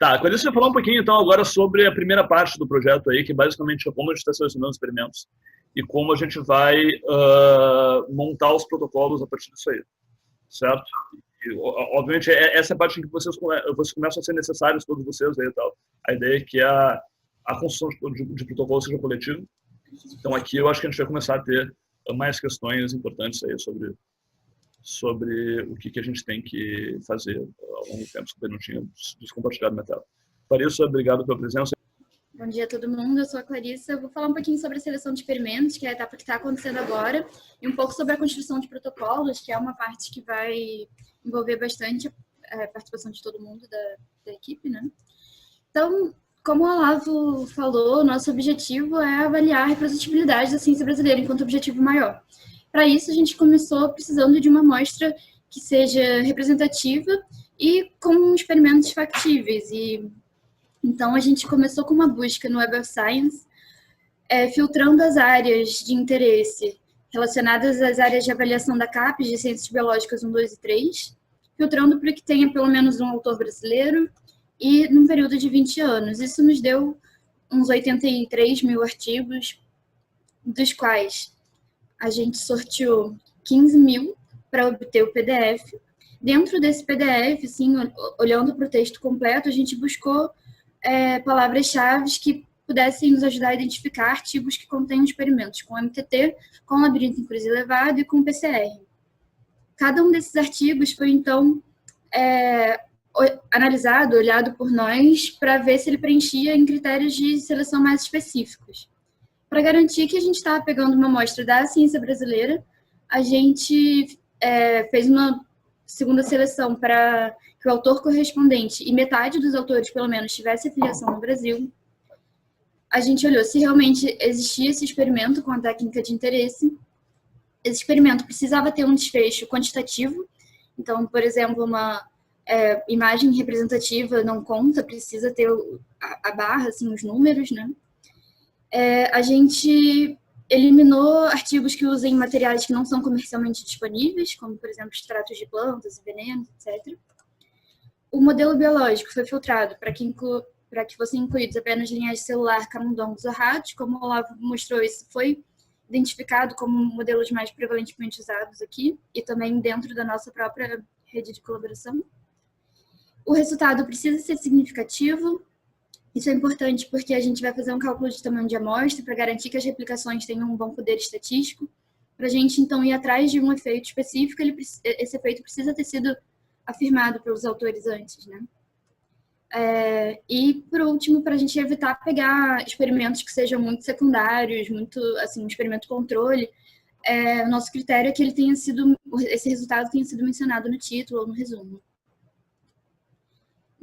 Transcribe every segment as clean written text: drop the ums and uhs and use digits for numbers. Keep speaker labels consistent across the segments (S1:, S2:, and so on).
S1: Tá, com isso eu vou falar um pouquinho então agora sobre a primeira parte do projeto aí, que basicamente é como a gente está selecionando os experimentos e como a gente vai montar os protocolos a partir disso aí, certo? E, obviamente, essa é a parte em que vocês começam a ser necessários, todos vocês aí e tal. A ideia é que a construção de protocolo seja coletiva. Então aqui eu acho que a gente vai começar a ter mais questões importantes aí sobre o que a gente tem que fazer ao longo do tempo, que eu não tinha descompartilhado na tela. Clarissa, obrigado pela presença.
S2: Bom dia a todo mundo, eu sou a Clarissa. Eu vou falar um pouquinho sobre a seleção de experimentos, que é a etapa que está acontecendo agora, e um pouco sobre a construção de protocolos, que é uma parte que vai envolver bastante a participação de todo mundo da equipe, né? Então, como o Olavo falou, nosso objetivo é avaliar a representatividade da ciência brasileira enquanto objetivo maior. Para isso, a gente começou precisando de uma amostra que seja representativa e com experimentos factíveis. Então, a gente começou com uma busca no Web of Science, filtrando as áreas de interesse relacionadas às áreas de avaliação da CAPES, de Ciências Biológicas 1, 2 e 3, filtrando para que tenha pelo menos um autor brasileiro e num período de 20 anos. Isso nos deu uns 83 mil artigos, dos quais a gente sorteou 15 mil para obter o PDF. Dentro desse PDF, assim, olhando para o texto completo, a gente buscou palavras-chave que pudessem nos ajudar a identificar artigos que contêm experimentos com MTT, com labirinto em cruz elevado e com PCR. Cada um desses artigos foi, então, analisado, olhado por nós, para ver se ele preenchia em critérios de seleção mais específicos. Para garantir que a gente estava pegando uma amostra da ciência brasileira, a gente fez uma segunda seleção para que o autor correspondente e metade dos autores, pelo menos, tivesse afiliação no Brasil. A gente olhou se realmente existia esse experimento com a técnica de interesse. Esse experimento precisava ter um desfecho quantitativo. Então, por exemplo, uma imagem representativa não conta, precisa ter a barra, assim, os números, né? A gente eliminou artigos que usem materiais que não são comercialmente disponíveis, como, por exemplo, extratos de plantas e venenos, etc. O modelo biológico foi filtrado para que fossem incluídos apenas linhagem celular, camundongos ou ratos. Como o Olavo mostrou, isso foi identificado como modelos mais prevalentemente usados aqui e também dentro da nossa própria rede de colaboração. O resultado precisa ser significativo. Isso é importante porque a gente vai fazer um cálculo de tamanho de amostra para garantir que as replicações tenham um bom poder estatístico. Para a gente, então, ir atrás de um efeito específico, esse efeito precisa ter sido afirmado pelos autores antes, né? E, por último, para a gente evitar pegar experimentos que sejam muito secundários, muito, assim, um experimento controle, o nosso critério é que esse resultado tenha sido mencionado no título ou no resumo.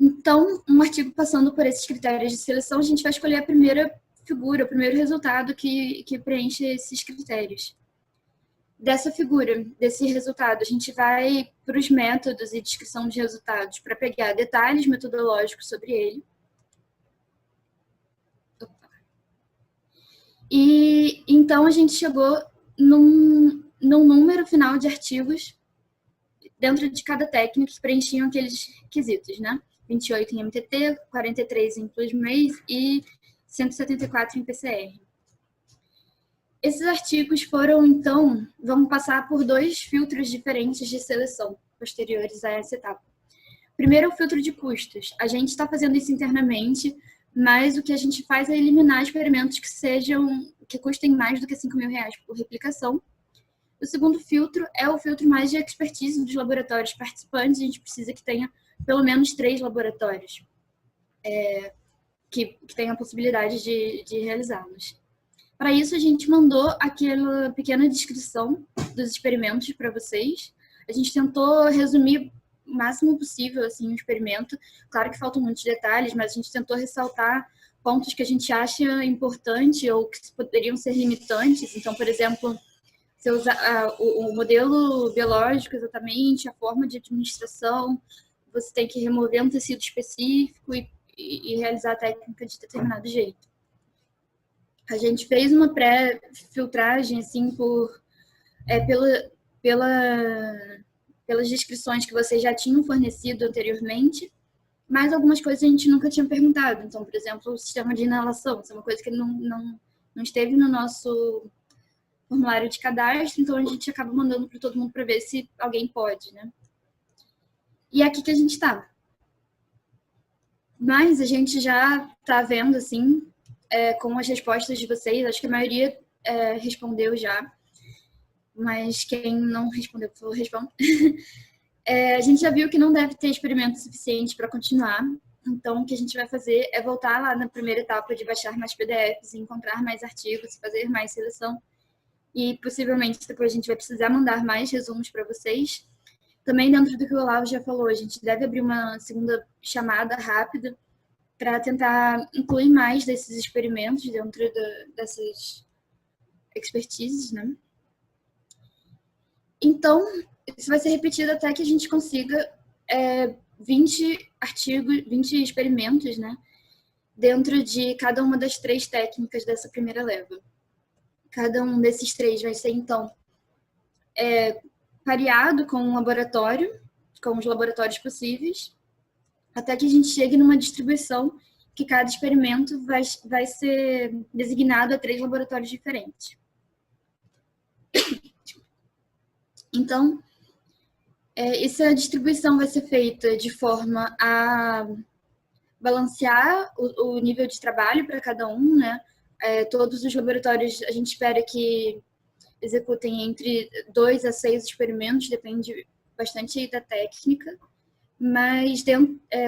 S2: Então, um artigo passando por esses critérios de seleção, a gente vai escolher a primeira figura, o primeiro resultado que preenche esses critérios. Dessa figura, desse resultado, a gente vai para os métodos e descrição de resultados para pegar detalhes metodológicos sobre ele. E então a gente chegou num número final de artigos dentro de cada técnica que preenchiam aqueles requisitos, né? 28 em MTT, 43 em Plusmaze e 174 em PCR. Esses artigos vão passar por 2 filtros diferentes de seleção, posteriores a essa etapa. Primeiro, o filtro de custos. A gente está fazendo isso internamente, mas o que a gente faz é eliminar experimentos que custem mais do que R$5.000 por replicação. O segundo filtro é o filtro mais de expertise dos laboratórios participantes. A gente precisa que tenha pelo menos 3 laboratórios que tenham a possibilidade de realizá-los. Para isso, a gente mandou aquela pequena descrição dos experimentos para vocês. A gente tentou resumir o máximo possível assim, o experimento. Claro que faltam muitos detalhes, mas a gente tentou ressaltar pontos que a gente acha importante ou que poderiam ser limitantes. Então, por exemplo, você usar o modelo biológico exatamente, a forma de administração, você tem que remover um tecido específico e realizar a técnica de determinado jeito. A gente fez uma pré-filtragem assim, pelas descrições que vocês já tinham fornecido anteriormente, mas algumas coisas a gente nunca tinha perguntado. Então, por exemplo, o sistema de inalação, isso é uma coisa que não esteve no nosso formulário de cadastro, então a gente acaba mandando para todo mundo para ver se alguém pode, né? E é aqui que a gente está. Mas a gente já está vendo, assim, com as respostas de vocês, acho que a maioria respondeu já, mas quem não respondeu, por favor, responda. A gente já viu que não deve ter experimento suficiente para continuar, então o que a gente vai fazer é voltar lá na primeira etapa de baixar mais PDFs, encontrar mais artigos, fazer mais seleção, e possivelmente depois a gente vai precisar mandar mais resumos para vocês. Também dentro do que o Olavo já falou, a gente deve abrir uma segunda chamada rápida para tentar incluir mais desses experimentos dentro dessas expertises, né? Então, isso vai ser repetido até que a gente consiga 20 artigos, 20 experimentos, né? Dentro de cada uma das 3 técnicas dessa primeira leva. Cada um desses 3 vai ser, então, pareado com um laboratório, com os laboratórios possíveis, até que a gente chegue numa distribuição que cada experimento vai ser designado a 3 laboratórios diferentes. Então, essa distribuição vai ser feita de forma a balancear o nível de trabalho para cada um, né? Todos os laboratórios, a gente espera que executem entre 2 a 6 experimentos, depende bastante da técnica, mas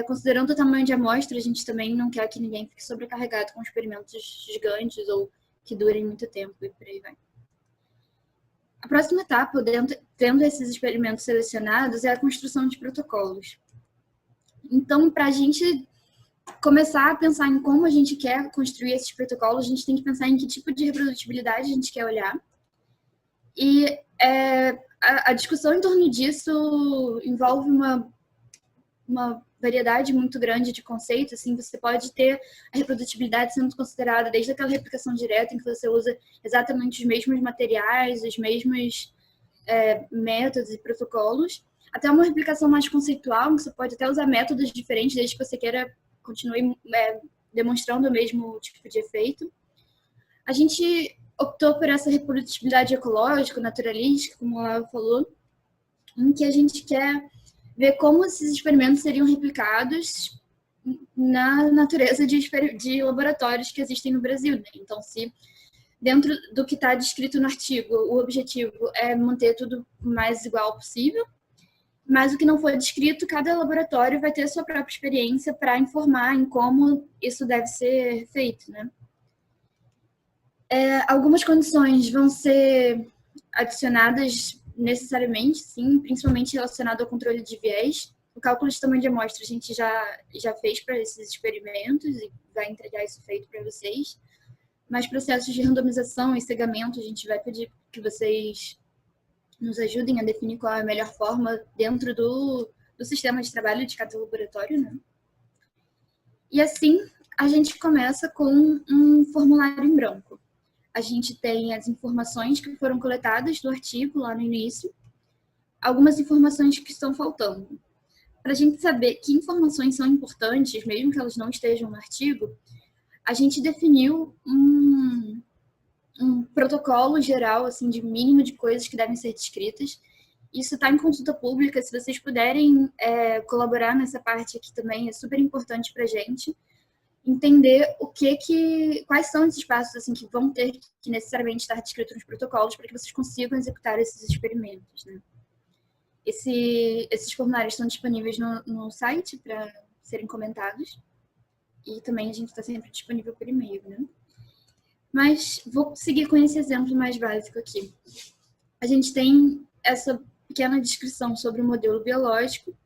S2: considerando o tamanho de amostra, a gente também não quer que ninguém fique sobrecarregado com experimentos gigantes ou que durem muito tempo e por aí vai. A próxima etapa, tendo esses experimentos selecionados, é a construção de protocolos. Então, para a gente começar a pensar em como a gente quer construir esses protocolos, a gente tem que pensar em que tipo de reprodutibilidade a gente quer olhar. E a discussão em torno disso envolve uma variedade muito grande de conceitos. Assim, você pode ter a reprodutibilidade sendo considerada desde aquela replicação direta, em que você usa exatamente os mesmos materiais, os mesmos métodos e protocolos, até uma replicação mais conceitual, em que você pode até usar métodos diferentes, desde que você queira continue demonstrando o mesmo tipo de efeito. A gente optou por essa reprodutibilidade ecológica, naturalística, como ela falou, em que a gente quer ver como esses experimentos seriam replicados na natureza de laboratórios que existem no Brasil. Né? Então, se dentro do que está descrito no artigo, o objetivo é manter tudo o mais igual possível, mas o que não foi descrito, cada laboratório vai ter a sua própria experiência para informar em como isso deve ser feito, né? Algumas condições vão ser adicionadas necessariamente, sim, principalmente relacionado ao controle de viés. O cálculo de tamanho de amostra a gente já fez para esses experimentos e vai entregar isso feito para vocês. Mas processos de randomização e cegamento, a gente vai pedir que vocês nos ajudem a definir qual é a melhor forma dentro do sistema de trabalho de cada laboratório, né? E assim, a gente começa com um formulário em branco. A gente tem as informações que foram coletadas do artigo lá no início, algumas informações que estão faltando. Para a gente saber que informações são importantes, mesmo que elas não estejam no artigo, a gente definiu um protocolo geral, assim, de mínimo de coisas que devem ser descritas. Isso está em consulta pública, se vocês puderem colaborar nessa parte aqui também, é super importante para a gente entender quais são esses passos assim, que vão ter que necessariamente estar descritos nos protocolos para que vocês consigam executar esses experimentos. Né? Esses formulários estão disponíveis no site para serem comentados e também a gente está sempre disponível por e-mail. Né? Mas vou seguir com esse exemplo mais básico aqui. A gente tem essa pequena descrição sobre o modelo biológico.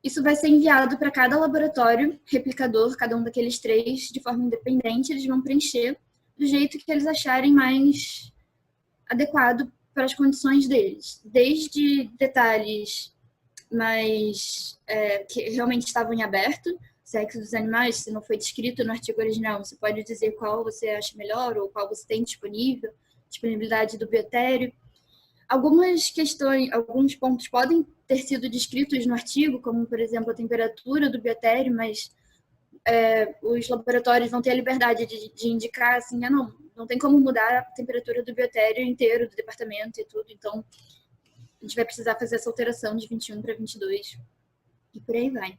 S2: Isso vai ser enviado para cada laboratório replicador, cada um daqueles 3, de forma independente. Eles vão preencher do jeito que eles acharem mais adequado para as condições deles. Desde detalhes mais que realmente estavam em aberto, sexo dos animais, se não foi descrito no artigo original, você pode dizer qual você acha melhor ou qual você tem disponível, disponibilidade do biotério, Algumas questões, alguns pontos podem ter sido descritos no artigo, como, por exemplo, a temperatura do biotério, mas os laboratórios vão ter a liberdade de indicar, assim, não tem como mudar a temperatura do biotério inteiro, do departamento e tudo, então a gente vai precisar fazer essa alteração de 21 para 22 e por aí vai.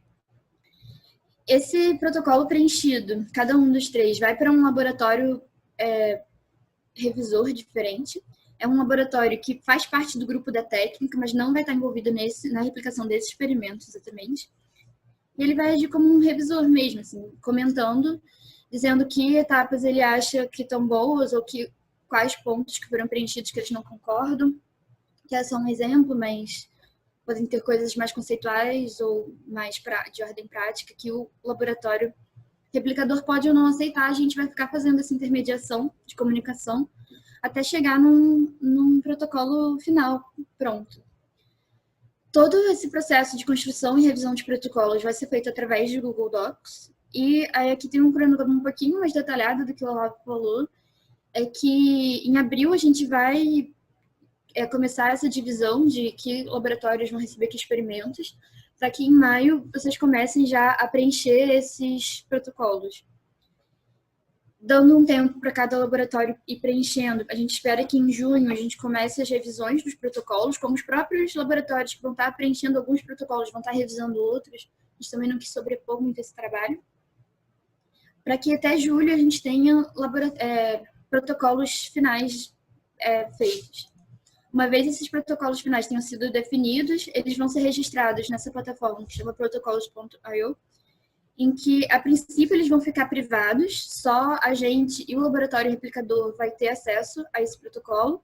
S2: Esse protocolo preenchido, cada um dos 3, vai para um laboratório revisor diferente. É um laboratório que faz parte do grupo da técnica, mas não vai estar envolvido na replicação desses experimentos exatamente. E ele vai agir como um revisor mesmo, assim, comentando, dizendo que etapas ele acha que estão boas ou quais pontos que foram preenchidos que eles não concordam. Que é só um exemplo, mas podem ter coisas mais conceituais ou mais de ordem prática que o laboratório replicador pode ou não aceitar. A gente vai ficar fazendo essa intermediação de comunicação até chegar num protocolo final pronto. Todo esse processo de construção e revisão de protocolos vai ser feito através de Google Docs. E aí aqui tem um cronograma um pouquinho mais detalhado do que o Olavo falou, é que em abril a gente vai começar essa divisão de que laboratórios vão receber que experimentos, para que em maio vocês comecem já a preencher esses protocolos. Dando um tempo para cada laboratório ir preenchendo, a gente espera que em junho a gente comece as revisões dos protocolos, como os próprios laboratórios que vão estar preenchendo alguns protocolos, vão estar revisando outros. A gente também não quis sobrepor muito esse trabalho. Para que até julho a gente tenha protocolos finais feitos. Uma vez esses protocolos finais tenham sido definidos, eles vão ser registrados nessa plataforma que chama protocolos.io, em que, a princípio, eles vão ficar privados, só a gente e o laboratório replicador vai ter acesso a esse protocolo,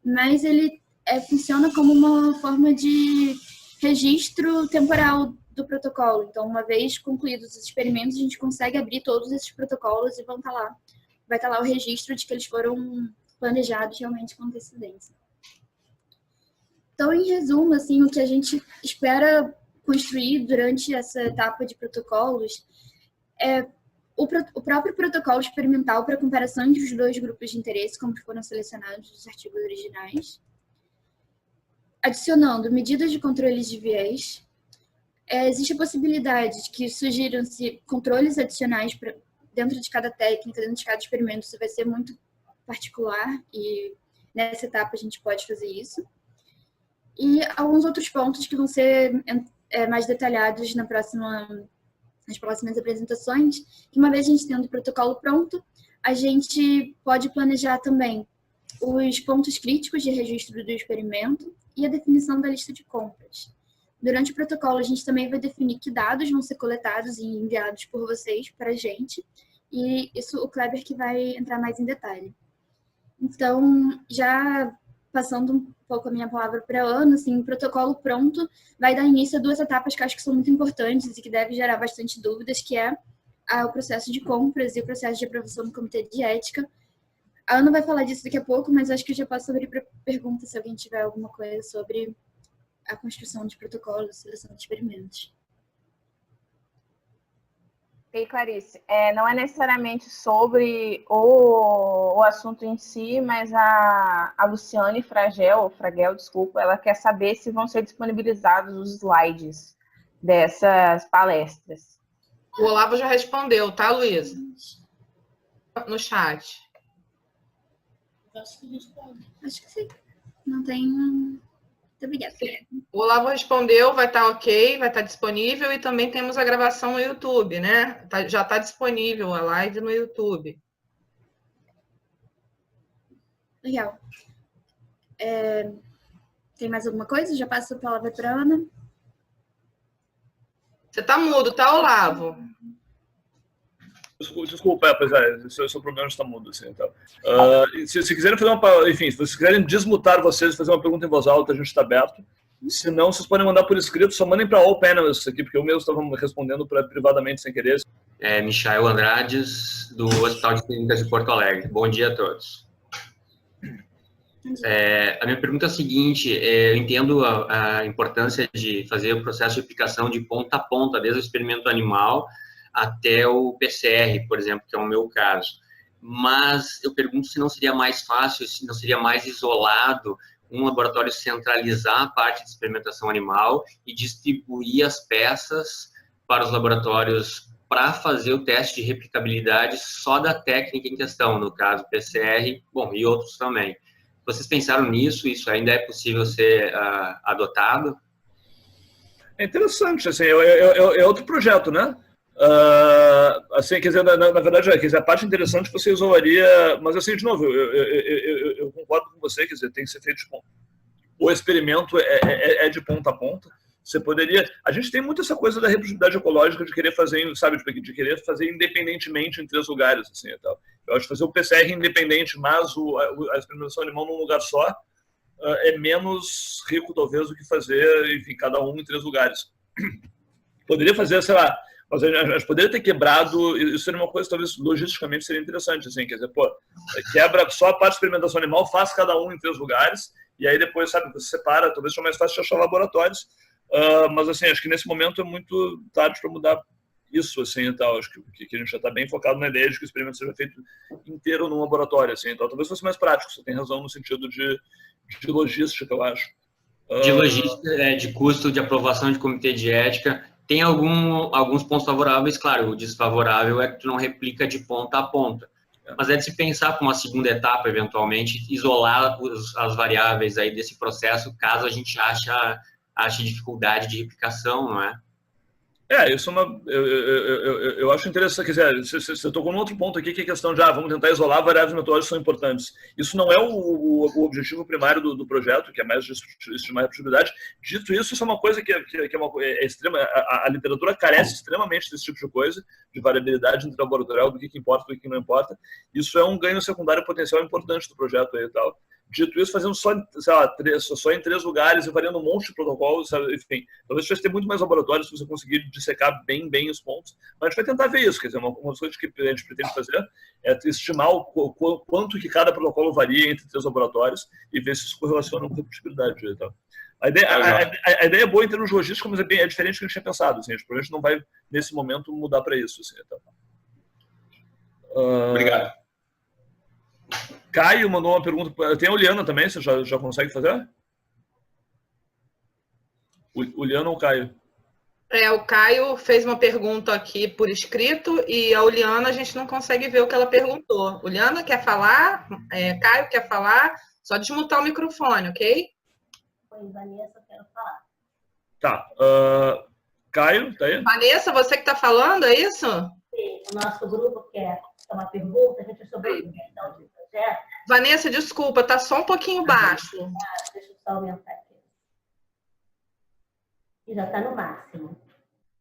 S2: mas ele funciona como uma forma de registro temporal do protocolo. Então, uma vez concluídos os experimentos, a gente consegue abrir todos esses protocolos e vão estar lá. Vai estar lá o registro de que eles foram planejados realmente com antecedência. Então, em resumo, assim, o que a gente espera construir durante essa etapa de protocolos é o próprio protocolo experimental para comparação entre os dois grupos de interesse, como foram selecionados nos artigos originais, adicionando medidas de controles de viés. Existe a possibilidade de que sugiram-se controles adicionais dentro de cada técnica, dentro de cada experimento. Isso vai ser muito particular e nessa etapa a gente pode fazer isso. E alguns outros pontos que vão ser mais detalhados nas próximas apresentações, que uma vez a gente tendo o protocolo pronto, a gente pode planejar também os pontos críticos de registro do experimento e a definição da lista de compras. Durante o protocolo, a gente também vai definir que dados vão ser coletados e enviados por vocês para a gente, e isso o Kleber que vai entrar mais em detalhe. Então, já passando um pouco a minha palavra para a Ana, assim, o protocolo pronto vai dar início a 2 etapas que eu acho que são muito importantes e que devem gerar bastante dúvidas, que é o processo de compras e o processo de aprovação do comitê de ética. A Ana vai falar disso daqui a pouco, mas acho que eu já posso abrir para pergunta se alguém tiver alguma coisa sobre a construção de protocolos, seleção de experimentos.
S3: Ok, Clarice. Não é necessariamente sobre o assunto em si, mas a Luciane Fragel, desculpa, ela quer saber se vão ser disponibilizados os slides dessas palestras.
S4: O Olavo já respondeu, tá, Luísa? No chat.
S2: Acho que responde. Acho que sim. Não tem... Muito obrigada.
S4: O Olavo respondeu, vai estar ok, vai estar disponível, e também temos a gravação no YouTube, né? Já está disponível a live no YouTube.
S2: Legal. Tem mais alguma coisa? Já passo a palavra para a Ana.
S4: Você está mudo, tá, Olavo?
S1: Desculpa, pois seu problema está mudo, assim, então. Se quiserem fazer enfim, se vocês quiserem desmutar vocês e fazer uma pergunta em voz alta, a gente está aberto. Se não, vocês podem mandar por escrito, só mandem para all panelists aqui, porque eu mesmo estava respondendo privadamente sem querer.
S5: Michael Andrades, do Hospital de Clínicas de Porto Alegre. Bom dia a todos. A minha pergunta é a seguinte: eu entendo a importância de fazer o processo de aplicação de ponta a ponta, desde o experimento animal até o PCR, por exemplo, que é o meu caso. Mas eu pergunto se não seria mais fácil, se não seria mais isolado um laboratório centralizar a parte de experimentação animal e distribuir as peças para os laboratórios para fazer o teste de replicabilidade só da técnica em questão, no caso PCR, bom, e outros também. Vocês pensaram nisso? Isso ainda é possível ser adotado?
S1: É interessante, assim, é outro projeto, né? Assim, quer dizer, na verdade, quer dizer, a parte interessante que você isolaria, mas assim, de novo, eu concordo com você, quer dizer, tem que ser feito, tipo, o experimento é de ponta a ponta. Você poderia, a gente tem muito essa coisa da reprodutibilidade ecológica de querer fazer, sabe, de querer fazer independentemente em 3 lugares, assim, e tal. Eu acho que fazer o PCR independente, mas a experimentação animal num lugar só é menos rico, talvez, do que fazer, enfim, cada um em 3 lugares. Poderia fazer, sei lá, mas a gente poderia ter quebrado, isso seria uma coisa, talvez, logisticamente seria interessante, assim, quer dizer, pô, quebra só a parte de experimentação animal, faz cada um em 3 lugares, e aí depois, sabe, você separa, talvez seja mais fácil de achar laboratórios, mas, assim, acho que nesse momento é muito tarde para mudar isso, assim, e tal. Acho que a gente já está bem focado na ideia de que o experimento seja feito inteiro num laboratório, assim, então talvez fosse mais prático, você tem razão no sentido de logística, eu acho.
S5: De logística, de custo de aprovação de comitê de ética, tem alguns pontos favoráveis, claro, o desfavorável é que tu não replica de ponta a ponta. Mas é de se pensar para uma segunda etapa, eventualmente, isolar as variáveis aí desse processo, caso a gente ache dificuldade de replicação, não é?
S1: Isso é uma. Eu acho interessante. Quer dizer, você tocou num outro ponto aqui, que é a questão de vamos tentar isolar variáveis metodológicas que são importantes. Isso não é o objetivo primário do projeto, que é mais estimar a reprodutibilidade. Dito isso, isso é uma coisa que é extrema. A literatura carece extremamente desse tipo de coisa, de variabilidade interlaboratorial, do que importa e do que não importa. Isso é um ganho secundário potencial importante do projeto aí e tal. Dito isso, fazendo só, sei lá, só em 3 lugares e variando um monte de protocolos, sabe? Enfim, talvez tivesse ter muito mais laboratórios se você conseguir dissecar bem os pontos. Mas a gente vai tentar ver isso, quer dizer, uma coisa que a gente pretende fazer é estimar o quanto que cada protocolo varia entre 3 laboratórios e ver se isso correlaciona com a reprodutibilidade e tal. A ideia é boa em termos de logística, mas é diferente do que a gente tinha pensado. Assim, a gente provavelmente não vai, nesse momento, mudar para isso. Assim, então.
S5: Obrigado.
S1: Caio mandou uma pergunta. Tem a Uliana também, você já consegue fazer? Uliana ou Caio?
S4: O Caio fez uma pergunta aqui por escrito e a Uliana a gente não consegue ver o que ela perguntou. Uliana quer falar? Caio quer falar? Só desmutar o microfone, ok?
S6: Oi, Vanessa, eu quero falar.
S1: Tá. Caio, tá aí?
S4: Vanessa, você que está falando, é isso?
S6: Sim, o nosso grupo quer uma pergunta, a gente é sobre a questão de projeto.
S4: Vanessa, desculpa, tá só um pouquinho baixo.
S6: Deixa eu só aumentar aqui. E já está no máximo.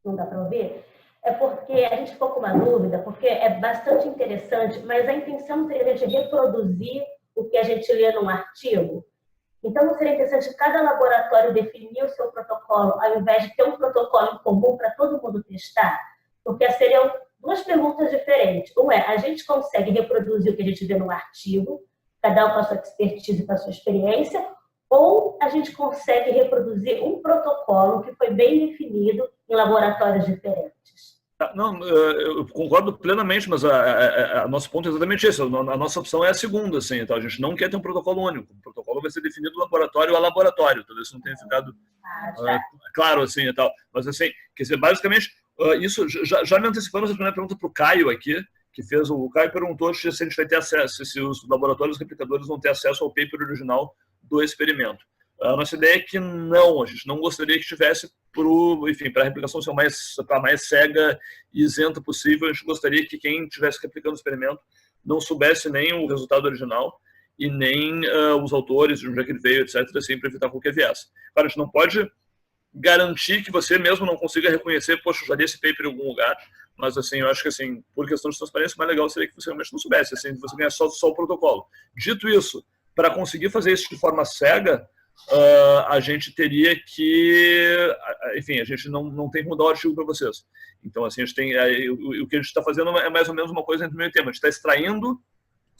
S6: Não dá para ouvir? É porque a gente ficou com uma dúvida, porque é bastante interessante, mas a intenção seria a gente reproduzir o que a gente lê num artigo. Então, não seria interessante cada laboratório definir o seu protocolo, ao invés de ter um protocolo em comum para todo mundo testar? Porque seriam 2 perguntas diferentes. Uma é, a gente consegue reproduzir o que a gente vê no artigo, cada um com a sua expertise e com a sua experiência, ou a gente consegue reproduzir um protocolo que foi bem definido em laboratórios diferentes?
S1: Não, eu concordo plenamente, mas nosso ponto é exatamente esse. A nossa opção é a segunda, assim, então a gente não quer ter um protocolo único. O protocolo vai ser definido laboratório a laboratório. Talvez isso não tenha ficado claro, assim, e tal. Mas, assim, quer dizer, basicamente, isso, já me antecipando, a primeira pergunta para o Caio aqui, que fez, o Caio perguntou se a gente vai ter acesso, se os laboratórios replicadores vão ter acesso ao paper original do experimento. A nossa ideia é que não, a gente não gostaria que tivesse, para a replicação ser a mais cega e isenta possível. A gente gostaria que quem estivesse replicando o experimento não soubesse nem o resultado original e nem os autores, de onde é que ele veio, etc., assim, para evitar qualquer viés. Claro, a gente não pode garantir que você mesmo não consiga reconhecer, poxa, eu já li esse paper em algum lugar, mas, assim, eu acho que, assim, por questão de transparência, o mais legal seria que você realmente não soubesse, assim, você ganha só o protocolo. Dito isso, para conseguir fazer isso de forma cega, a gente teria que, enfim, a gente não tem que mudar o artigo para vocês. Então, assim, a gente tem, o que a gente está fazendo é mais ou menos uma coisa entre o meio termo. A gente está extraindo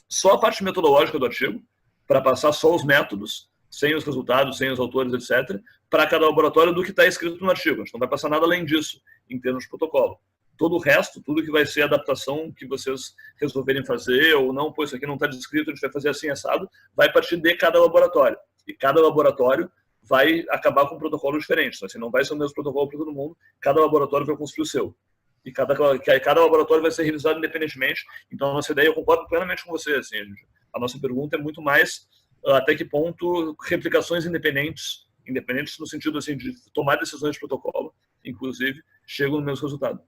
S1: só a parte metodológica do artigo, para passar só os métodos, sem os resultados, sem os autores, etc., para cada laboratório do que está escrito no artigo. A gente não vai passar nada além disso, em termos de protocolo. Todo o resto, tudo que vai ser adaptação que vocês resolverem fazer, ou não, pô, isso aqui não está descrito, a gente vai fazer assim, assado, vai partir de cada laboratório. E cada laboratório vai acabar com um protocolo diferente. Então, assim, não vai ser o mesmo protocolo para todo mundo, cada laboratório vai construir o seu. E cada laboratório vai ser revisado independentemente. Então, a nossa ideia, eu concordo plenamente com você. Assim, a nossa pergunta é muito mais até que ponto replicações independentes no sentido assim, de tomar decisões de protocolo, inclusive, chegam no mesmo resultado.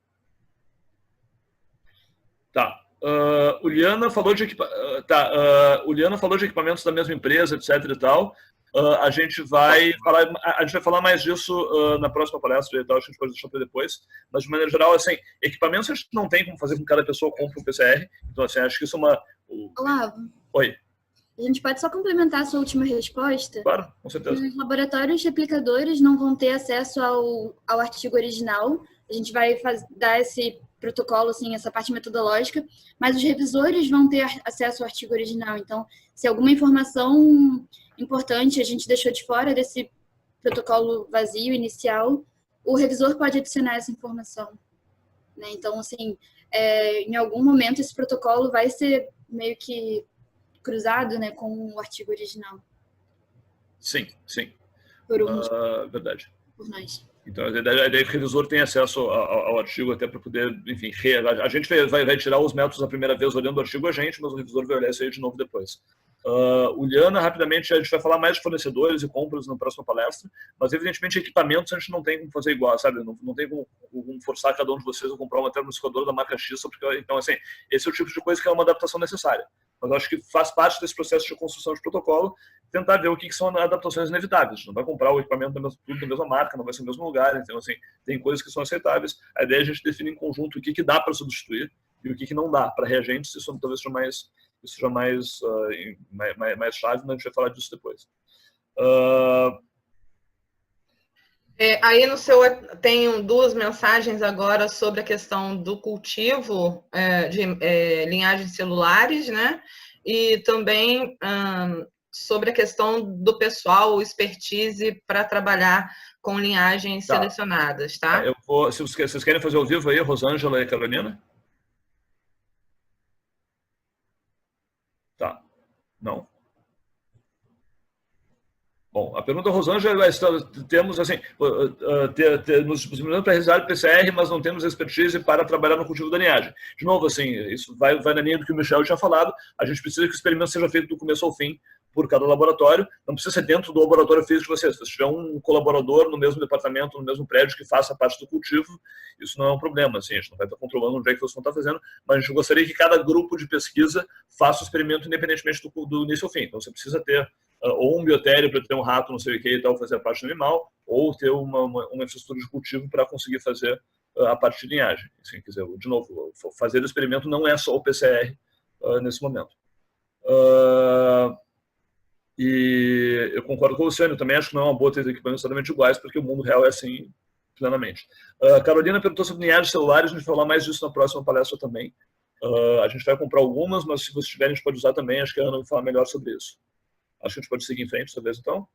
S1: Tá. Uliana falou de equipamentos da mesma empresa, etc. e tal. A gente vai falar mais disso na próxima palestra e tal, acho que a gente pode deixar para depois. Mas, de maneira geral, assim, equipamentos a gente não tem como fazer com que cada pessoa compre um PCR. Então, assim, acho que isso é uma...
S2: Olavo.
S1: Oi.
S2: A gente pode só complementar a sua última resposta?
S1: Claro, com certeza.
S2: Os laboratórios replicadores não vão ter acesso ao artigo original. A gente vai dar esse protocolo, assim, essa parte metodológica, mas os revisores vão ter acesso ao artigo original. Então, se alguma informação importante a gente deixou de fora desse protocolo vazio inicial, o revisor pode adicionar essa informação, né? Então, assim, em algum momento esse protocolo vai ser meio que cruzado, né, com o artigo original.
S1: Sim. Verdade.
S2: Por nós.
S1: Então, a ideia é que o revisor tem acesso ao artigo até para poder, enfim, a gente vai tirar os métodos a primeira vez olhando o artigo mas o revisor vai olhar isso aí de novo depois. Uliana, rapidamente, a gente vai falar mais de fornecedores e compras na próxima palestra, mas evidentemente equipamentos a gente não tem como fazer igual, sabe? Não tem como forçar cada um de vocês a comprar uma termosificadora da marca X, porque, então, assim, esse é o tipo de coisa que é uma adaptação necessária. Mas eu acho que faz parte desse processo de construção de protocolo tentar ver o que são adaptações inevitáveis. A gente não vai comprar o equipamento tudo da mesma marca, não vai ser no mesmo lugar. Então, assim, tem coisas que são aceitáveis. A ideia é a gente definir em conjunto o que dá para substituir e o que não dá. Para reagentes, isso talvez seja mais chave, mas a gente vai falar disso depois.
S4: Aí no seu tem duas mensagens agora sobre a questão do cultivo de linhagens celulares, né? E também sobre a questão do pessoal, o expertise para trabalhar com linhagens selecionadas, tá?
S1: Se vocês querem fazer ao vivo aí, Rosângela e Carolina? Tá. Não? Bom, a pergunta da Rosângela é: temos, assim, nos disponibilizando para realizar o PCR, mas não temos expertise para trabalhar no cultivo da linhagem. De novo, assim, isso vai na linha do que o Michel tinha falado. A gente precisa que o experimento seja feito do começo ao fim por cada laboratório. Não precisa ser dentro do laboratório físico de vocês. Se tiver um colaborador no mesmo departamento, no mesmo prédio que faça parte do cultivo, isso não é um problema. Assim, a gente não vai estar controlando onde é que vocês vão estar fazendo, mas a gente gostaria que cada grupo de pesquisa faça o experimento independentemente do início ao fim. Então, você precisa ter ou um biotério para ter um rato, não sei o que e tal, fazer a parte do animal, ou ter uma infraestrutura de cultivo para conseguir fazer a parte de linhagem. Assim, quer dizer, de novo, fazer o experimento não é só o PCR nesse momento. E eu concordo com o Luciano, eu também acho que não é uma boa ter equipamentos totalmente iguais, porque o mundo real é assim plenamente. Carolina perguntou sobre linhagens celulares, a gente vai falar mais disso na próxima palestra também. A gente vai comprar algumas, mas se vocês tiverem, a gente pode usar também, acho que a Ana vai falar melhor sobre isso. Acho que a gente pode seguir em frente, talvez, então.